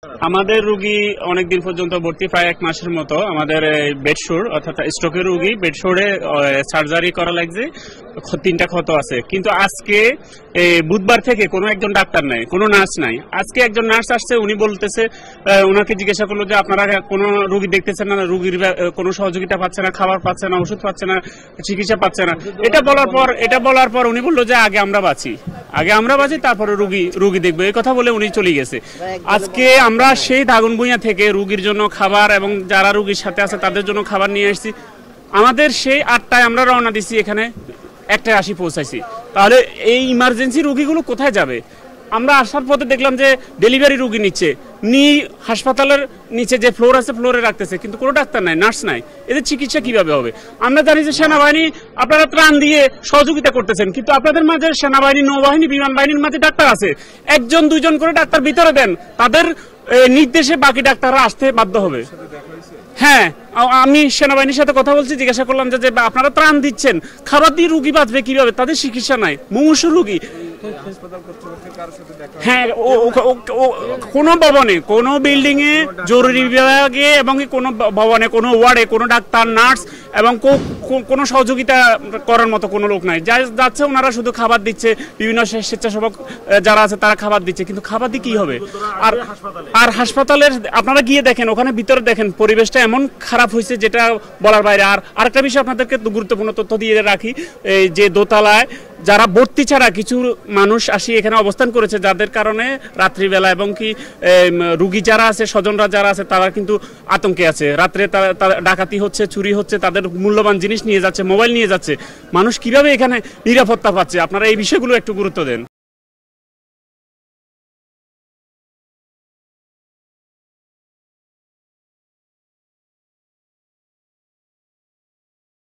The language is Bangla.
আমাদের রোগী অনেকদিন পর্যন্ত ভর্তি, প্রায় 1 মাসের মতো। আমাদের বেডশোর অর্থাৎ স্ট্রোকের রোগী, বেডশোরে সার্জারি করা লাগছে, 3টা ক্ষত আছে। কিন্তু আজকে বুধবার থেকে কোনো একজন ডাক্তার নাই, কোনো নার্স নাই। আজকে একজন নার্স আসছে, উনি বলতেছে, ওনাকে জিজ্ঞাসা করলো যে আপনারা কোনো রোগী দেখতেছেন না, রোগীর কোনো সহযোগিতা পাচ্ছে না, খাবার পাচ্ছে না, ওষুধ পাচ্ছে না, চিকিৎসা পাচ্ছে না। এটা বলার পর উনি বললো যে আগে আমরা বাঁচি, তারপরে রোগী দেখবো, এই কথা বলে উনি চলে গেছে। আজকে আমরা সেই দাগনভূঞা থেকে রোগীর জন্য খাবার এবং যারা রোগীর সাথে আছে তাদের জন্য খাবার নিয়ে আসছি। আমাদের সেই 8টায় আমরা রওনা দিচ্ছি, এখানে 1টায় আসি পৌঁছাইছি। তাহলে এই ইমার্জেন্সি রোগীগুলো কোথায় যাবে? আমরা আসার পথে দেখলাম যে ডেলিভারি রোগী নিচ্ছে, হাসপাতালের নিচে যে ফ্লোর আছে ফ্লোরে রাখতেছে, কিন্তু কোনো ডাক্তার নাই, নার্স নাই। এদের চিকিৎসা কিভাবে হবে? আমরা জানি যে সেনাবাহিনী আপনারা ত্রাণ দিয়ে সহযোগিতা করতেছেন, কিন্তু আপনাদের মাঝে সেনাবাহিনী, নৌবাহিনী, বিমান বাহিনীর মাঝে ডাক্তার আছে, 1-2 জন করে ডাক্তার ভিতরে দেন, তাদের নির্দেশে বাকি ডাক্তাররা আসতে বাধ্য হবে। হ্যাঁ, আমি সেনাবাহিনীর সাথে কথা বলছি, জিজ্ঞাসা করলাম যে আপনারা ত্রাণ দিচ্ছেন, খাবার দিয়ে রুগী বাঁচবে কিভাবে? তাদের চিকিৎসা নাই, মুমূর্ষু রুগী। হ্যাঁ, কোনো ভবনে, কোনো বিল্ডিং এ, জরুরি বিভাগে এবং কোনো ভবনে, কোনো ওয়ার্ডে কোনো ডাক্তার, নার্স এবং কোনো সহযোগিতা করার মতো কোনো লোক নাই। যাচ্ছে ওনারা শুধু খাবার দিচ্ছে, বিভিন্ন স্বেচ্ছাসেবক যারা আছে তারা খাবার দিচ্ছে, কিন্তু খাবার দিয়ে কি হবে? আর হাসপাতালের আপনারা গিয়ে দেখেন, ওখানে ভিতরে দেখেন, পরিবেশটা এমন খারাপ হয়েছে যেটা বলার বাইরে। আর আরেকটা বিষয় আপনাদেরকে গুরুত্বপূর্ণ তথ্য দিয়ে রাখি, এই যে দোতলায় যারা ভর্তি ছাড়া কিছু মানুষ আসি এখানে অবস্থান করেছে, যাদের কারণে রাত্রিবেলা এবং কি রুগী যারা আছে, স্বজনরা যারা আছে, তারা কিন্তু আতঙ্কে আছে। রাত্রে ডাকাতি হচ্ছে, চুরি হচ্ছে, তাদের মূল্যবান জিনিস নিয়ে যাচ্ছে, মোবাইল নিয়ে যাচ্ছে। মানুষ কিভাবে এখানে নিরাপত্তা পাচ্ছে? আপনারা এই বিষয়গুলো একটু গুরুত্ব দেন।